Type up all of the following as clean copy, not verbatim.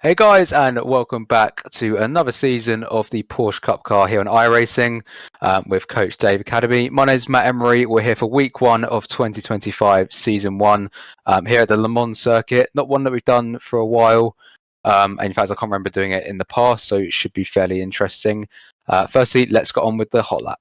Hey guys, and welcome back to another season of the Porsche Cup Car here on iRacing with Coach Dave Academy. My name is Matt Emery. We're here for week 1 of 2025, season 1, here at the Le Mans circuit. Not one that we've done for a while. In fact, I can't remember doing it in the past, so it should be fairly interesting. Firstly, let's get on with the hot lap.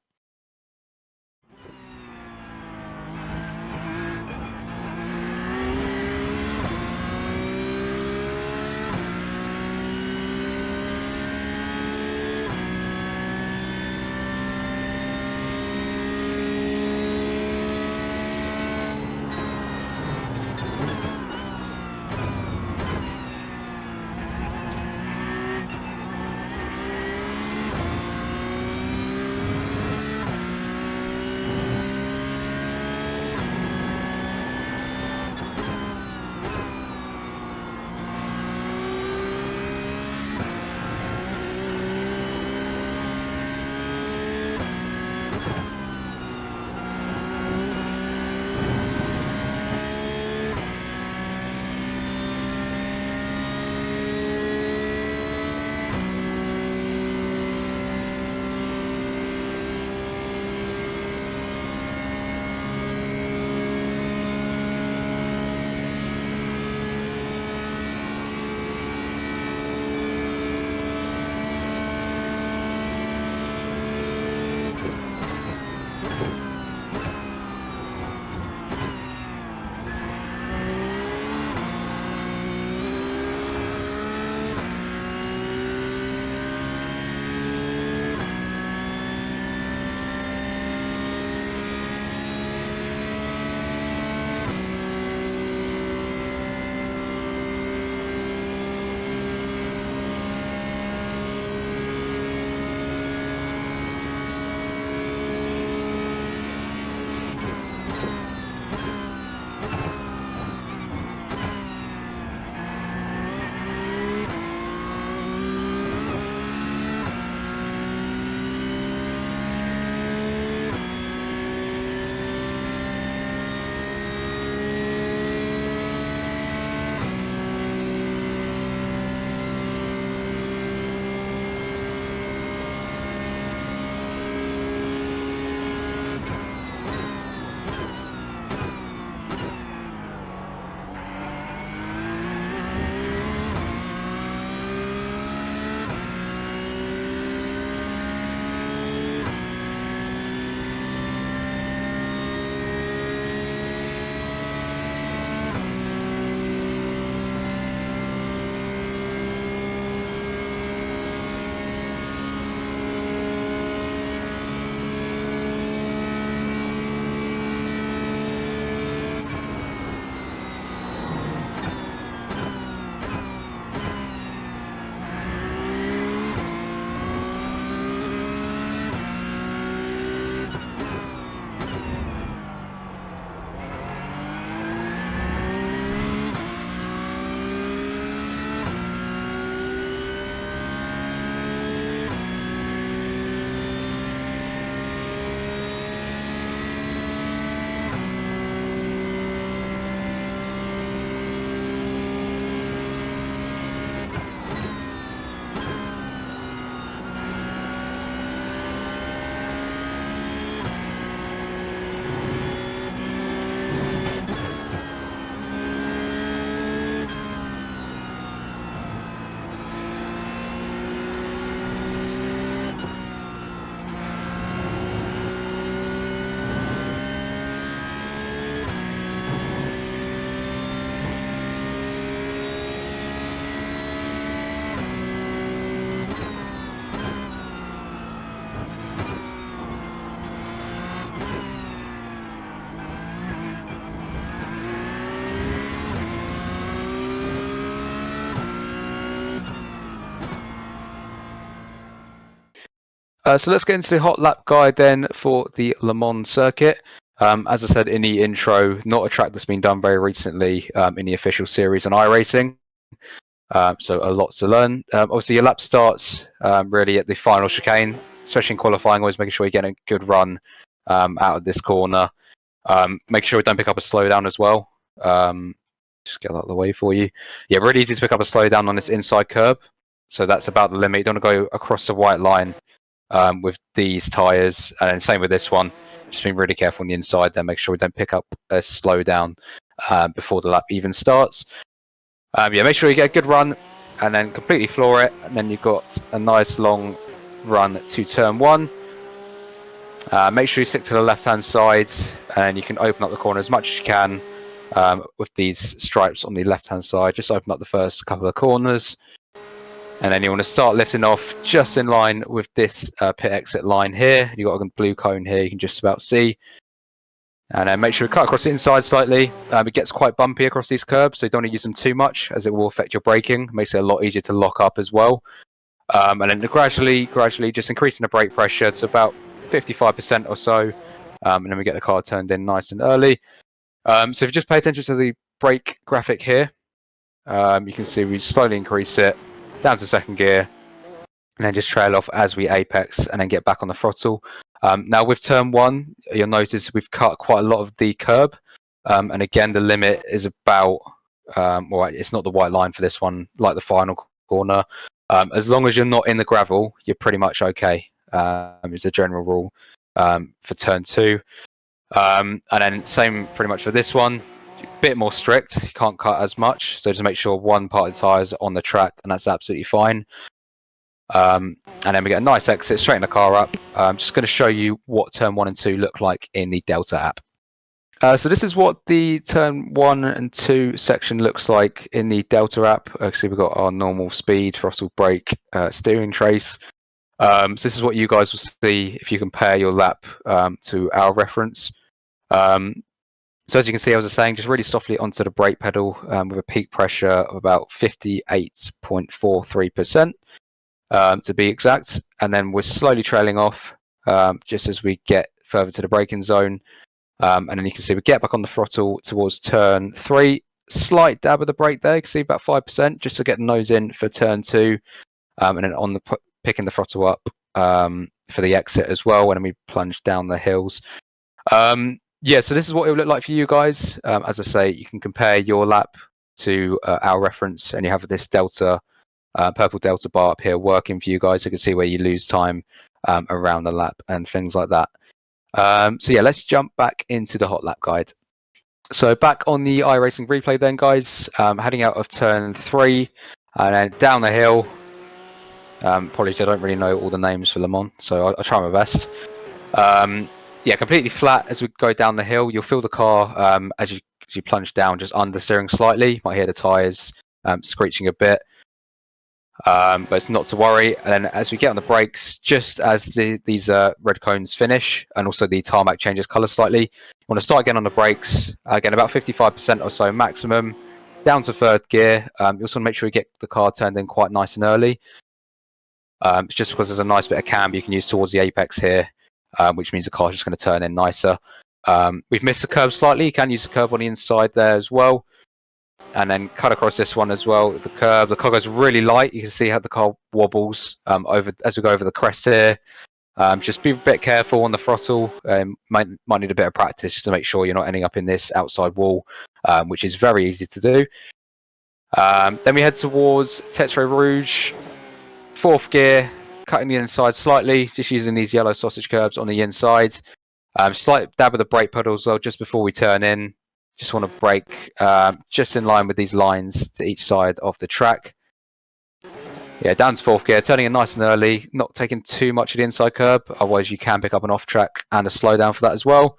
So let's get into the hot lap guide then for the Le Mans circuit. As I said in the intro, not a track that's been done very recently in the official series on iRacing. So a lot to learn. Obviously, your lap starts really at the final chicane, especially in qualifying, always making sure you're getting a good run out of this corner. Make sure we don't pick up a slowdown as well. Just get that out of the way for you. Yeah, really easy to pick up a slowdown on this inside curb. So that's about the limit. You don't want to go across the white line with these tyres. And same with this one. Just being really careful on the inside there. Make sure we don't pick up a slowdown before the lap even starts. Yeah, make sure you get a good run and then completely floor it. And then you've got a nice long run to turn 1. Make sure you stick to the left-hand side and you can open up the corner as much as you can with these stripes on the left-hand side. Just open up the first couple of corners. And then you want to start lifting off just in line with this pit exit line here. You've got a blue cone here you can just about see. And then make sure you cut across the inside slightly. It gets quite bumpy across these curbs, so you don't want to use them too much as it will affect your braking. It makes it a lot easier to lock up as well. And then gradually just increasing the brake pressure to about 55% or so. And then we get the car turned in nice and early. So if you just pay attention to the brake graphic here, you can see we slowly increase it down to second gear and then just trail off as we apex and then get back on the throttle. Now with turn 1, you'll notice we've cut quite a lot of the curb. And again, the limit is about, well, it's not the white line for this one, like the final corner. As long as you're not in the gravel, you're pretty much okay. Is a general rule for turn 2. And then same pretty much for this one. A bit more strict, you can't cut as much, so just make sure one part of the tyres are on the track and that's absolutely fine. And then we get a nice exit, straighten the car up. I'm just going to show you what turn 1 and 2 look like in the Delta app. So this is what the turn 1 and 2 section looks like in the Delta app. Actually, we've got our normal speed, throttle, brake, steering trace. So this is what you guys will see if you compare your lap to our reference. So as you can see, I was saying, just really softly onto the brake pedal with a peak pressure of about 58.43%. To be exact, and then we're slowly trailing off just as we get further to the braking zone, and then you can see we get back on the throttle towards turn 3. Slight dab of the brake there, you can see about 5%, just to get the nose in for turn 2, and then on the picking the throttle up for the exit as well when we plunge down the hills. Yeah, so this is what it will look like for you guys. As I say, you can compare your lap to our reference, and you have this Delta. Purple Delta bar up here working for you guys. You can see where you lose time around the lap and things like that. So yeah, let's jump back into the hot lap guide. So back on the iRacing replay then, guys, heading out of turn 3 and then down the hill. Apologies, I don't really know all the names for Le Mans, so I'll try my best. Yeah, completely flat as we go down the hill. You'll feel the car as you plunge down, just understeering slightly. You might hear the tyres screeching a bit. But it's not to worry. And then as we get on the brakes, just as these red cones finish and also the tarmac changes colour slightly, you want to start again on the brakes, again about 55% or so maximum, down to third gear. You also want to make sure you get the car turned in quite nice and early. It's just because there's a nice bit of camber you can use towards the apex here, which means the car's just going to turn in nicer. We've missed the curb slightly. You can use the curb on the inside there as well. And then cut across this one as well. The curb goes really light. You can see how the car wobbles over as we go over the crest here. Just be a bit careful on the throttle. Might need a bit of practice just to make sure you're not ending up in this outside wall, which is very easy to do. Then we head towards Tetre Rouge, fourth gear, cutting the inside slightly, just using these yellow sausage curbs on the inside. Slight dab of the brake pedal as well just before we turn in. Just want to brake just in line with these lines to each side of the track. Yeah, down to fourth gear, turning in nice and early, not taking too much of the inside curb, otherwise you can pick up an off track and a slowdown for that as well.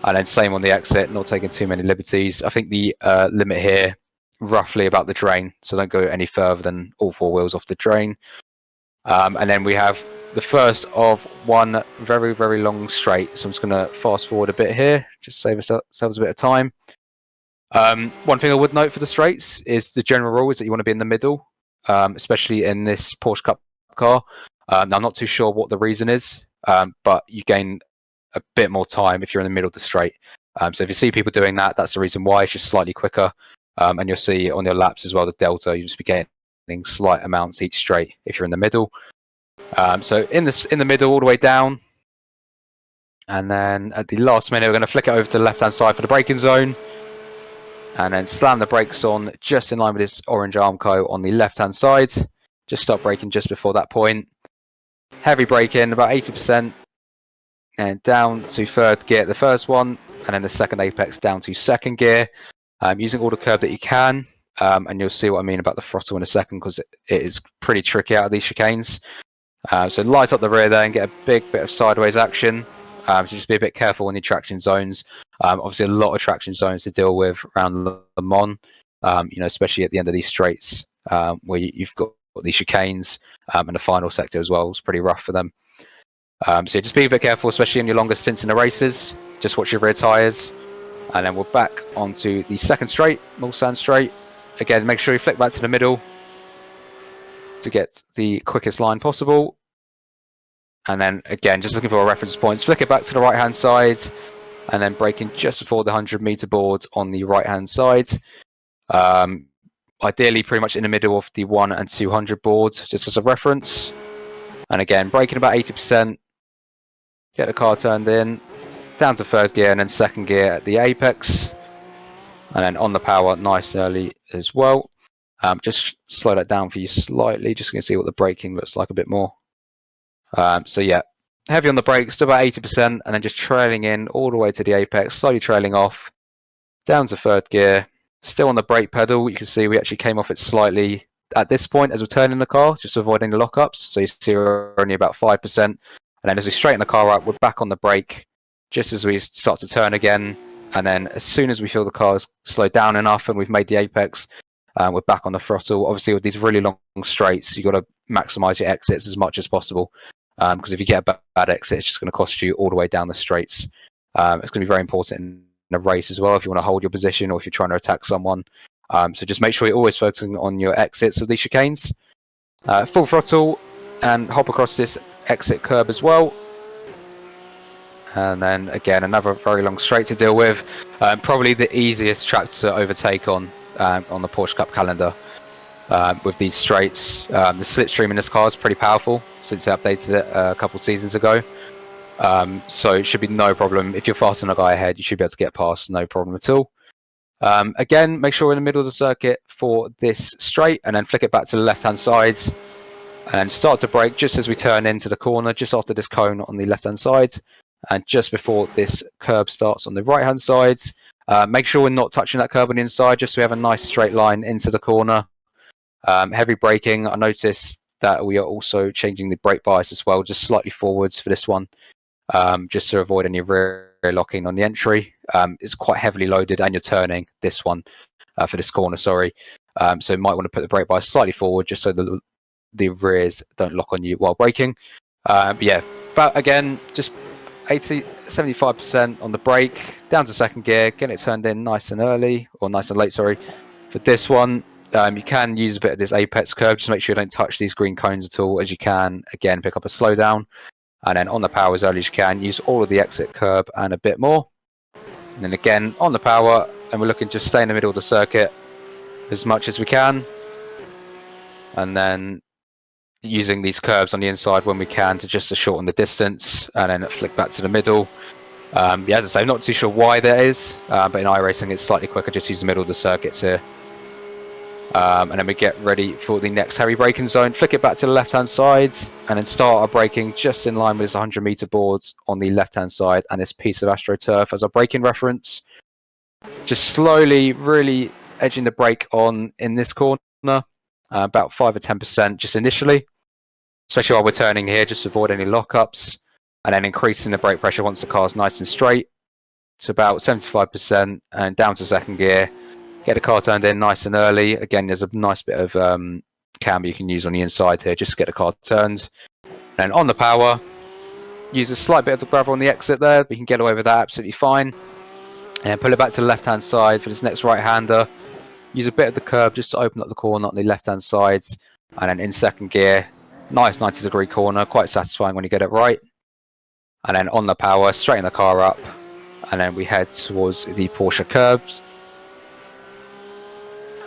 And then same on the exit, not taking too many liberties. I think the limit here, roughly about the drain, so don't go any further than all 4 wheels off the drain. And then we have the first of one very, very long straight. So I'm just going to fast forward a bit here, just save ourselves a bit of time. One thing I would note for the straights is the general rule is that you want to be in the middle, especially in this Porsche Cup car. Now, I'm not too sure what the reason is, but you gain a bit more time if you're in the middle of the straight. So if you see people doing that, that's the reason why. It's just slightly quicker. And you'll see on your laps as well, the delta, you just be getting slight amounts each straight if you're in the middle. So in the middle all the way down, and then at the last minute we're going to flick it over to the left hand side for the braking zone. and then slam the brakes on just in line with this orange Armco on the left-hand side. Just stop braking just before that point. Heavy braking, about 80%, and down to third gear, the first one, and then the second apex down to second gear, using all the curb that you can. And you'll see what I mean about the throttle in a second, because it is pretty tricky out of these chicanes. So light up the rear there and get a big bit of sideways action. So just be a bit careful in your traction zones. Obviously, a lot of traction zones to deal with around Le Mans, especially at the end of these straights, where you've got these chicanes, and the final sector as well is pretty rough for them. So just be a bit careful, especially in your longer stints in the races. Just watch your rear tyres. And then we're back onto the second straight, Mulsanne straight. Again, make sure you flick back to the middle to get the quickest line possible. And then again, just looking for our reference points, flick it back to the right hand side, and then braking just before the 100-meter board on the right hand side. Ideally pretty much in the middle of the 1 and 200 boards, just as a reference. And again, braking about 80%, get the car turned in, down to third gear and then second gear at the apex. And then on the power, nice and early as well. Just slow that down for you slightly, just going to see what the braking looks like a bit more. So yeah, heavy on the brakes to about 80%, and then just trailing in all the way to the apex, slowly trailing off, down to third gear, still on the brake pedal. You can see we actually came off it slightly at this point as we're turning the car, just avoiding the lockups. So you see we're only about 5%. And then as we straighten the car up, we're back on the brake, just as we start to turn again. And then as soon as we feel the car's slowed down enough and we've made the apex, we're back on the throttle. Obviously, with these really long straights, you've got to maximize your exits as much as possible. Because if you get a bad exit, it's just going to cost you all the way down the straights. It's going to be very important in a race as well if you want to hold your position or if you're trying to attack someone. So just make sure you're always focusing on your exits of these chicanes. Full throttle and hop across this exit curb as well. And then again, another very long straight to deal with. Probably the easiest track to overtake on the Porsche Cup calendar. With these straights, the slipstream in this car is pretty powerful since they updated it a couple seasons ago. So it should be no problem. If you're faster than a guy ahead, you should be able to get past, no problem at all. Again, make sure we're in the middle of the circuit for this straight, and then flick it back to the left-hand side, and then start to brake just as we turn into the corner, just after this cone on the left-hand side, and just before this curb starts on the right-hand side. Make sure we're not touching that curb on the inside, just so we have a nice straight line into the corner. Heavy braking. I noticed that we are also changing the brake bias as well, just slightly forwards for this one, just to avoid any rear locking on the entry. It's quite heavily loaded, and you're turning this one for this corner, sorry. So you might want to put the brake bias slightly forward, just so the rears don't lock on you while braking. But yeah, but again, just 75% on the brake, down to second gear, get it turned in nice and early, or nice and late, sorry, for this one. You can use a bit of this apex curve, just make sure you don't touch these green cones at all as you can. Again, pick up a slowdown, and then on the power as early as you can, use all of the exit curb and a bit more. And then again, on the power, and we're looking to stay in the middle of the circuit as much as we can. And then using these curves on the inside when we can to just to shorten the distance, and then flick back to the middle. Yeah, as I say, I'm not too sure why that is, but in iRacing it's slightly quicker, just use the middle of the circuits here. And then we get ready for the next heavy braking zone, flick it back to the left hand side, and then start our braking just in line with this 100-meter boards on the left hand side and this piece of AstroTurf as our braking reference. Just slowly really edging the brake on in this corner, about 5 or 10% just initially, especially while we're turning here, just to avoid any lockups, and then increasing the brake pressure once the car's nice and straight to about 75% and down to second gear. Get the car turned in nice and early. Again, there's a nice bit of camber you can use on the inside here just to get the car turned. And on the power, use a slight bit of the gravel on the exit there, but you can get away with that absolutely fine. And pull it back to the left-hand side for this next right-hander. Use a bit of the curb just to open up the corner on the left-hand side. And then in second gear, nice 90-degree corner, quite satisfying when you get it right. And then on the power, straighten the car up. And then we head towards the Porsche curbs.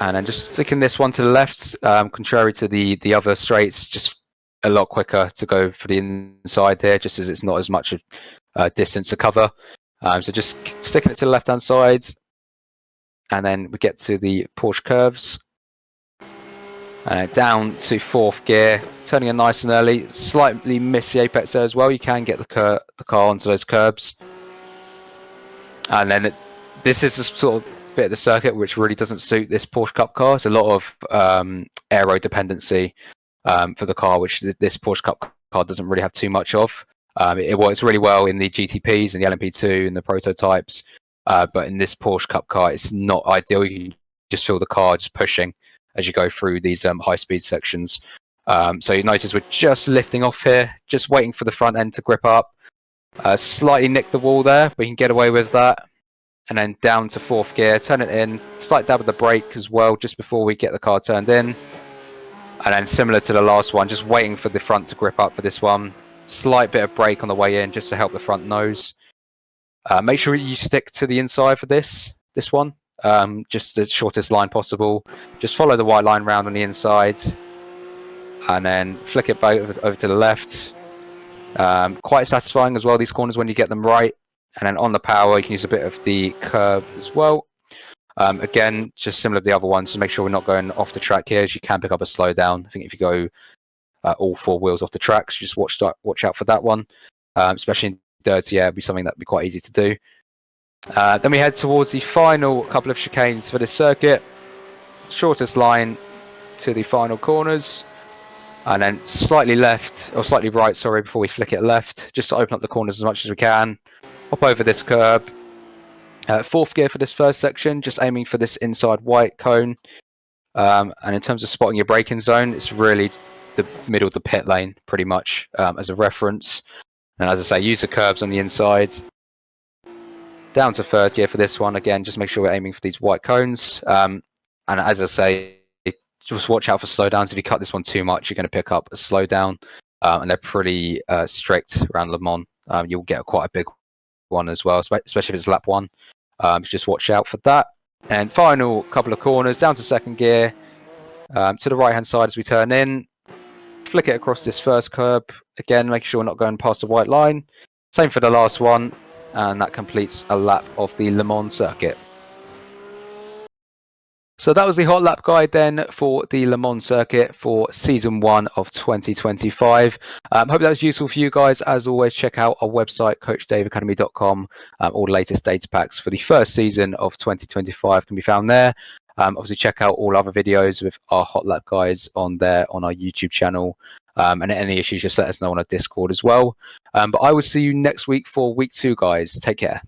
And then just sticking this one to the left, contrary to the other straights, just a lot quicker to go for the inside here, just as it's not as much a distance to cover. So just sticking it to the left-hand side, and then we get to the Porsche curves. And down to 4th gear, turning in nice and early. Slightly miss the apex there as well. You can get the car onto those curbs. And then this is the sort of bit of the circuit which really doesn't suit this Porsche Cup car. It's a lot of aero dependency for the car, which this Porsche Cup car doesn't really have too much of. It works really well in the GTPs and the LMP2 and the prototypes. But in this Porsche Cup car, it's not ideal. You just feel the car just pushing as you go through these high-speed sections. So you notice we're just lifting off here, just waiting for the front end to grip up. Slightly nick the wall there, but we can get away with that. And then down to 4th gear, turn it in, slight dab of the brake as well, just before we get the car turned in. And then similar to the last one, just waiting for the front to grip up for this one. Slight bit of brake on the way in, just to help the front nose. Make sure you stick to the inside for this one. Just the shortest line possible. Just follow the white line round on the inside, and then flick it over to the left. Quite satisfying as well, these corners, when you get them right. And then on the power, you can use a bit of the curb as well. Again, just similar to the other ones, just make sure we're not going off the track here, as you can pick up a slowdown. I think if you go all 4 wheels off the track, so just watch out for that one. Especially in dirty air, it'd be something that'd be quite easy to do. Then we head towards the final couple of chicanes for this circuit. Shortest line to the final corners, and then slightly left, or slightly right, sorry, before we flick it left, just to open up the corners as much as we can. Hop over this curb. 4th gear for this first section, just aiming for this inside white cone. And in terms of spotting your braking zone, it's really the middle of the pit lane, pretty much, as a reference. And as I say, use the curbs on the inside. Down to 3rd gear for this one. Again, just make sure we're aiming for these white cones. And as I say, just watch out for slowdowns. If you cut this one too much, you're going to pick up a slowdown. And they're pretty strict around Le Mans. You'll get quite a big one as well, especially if it's lap 1. Just watch out for that. And final couple of corners, down to 2nd gear. To the right-hand side as we turn in. Flick it across this first curb. Again, make sure we're not going past the white line. Same for the last one. And that completes a lap of the Le Mans circuit. So that was the hot lap guide then for the Le Mans circuit for season 1 of 2025. Hope that was useful for you guys. As always, check out our website, coachdaveacademy.com. All the latest data packs for the first season of 2025 can be found there. Obviously, check out all other videos with our hot lap guides on there on our YouTube channel. And any issues, just let us know on our Discord as well. But I will see you next week for week 2, guys. Take care.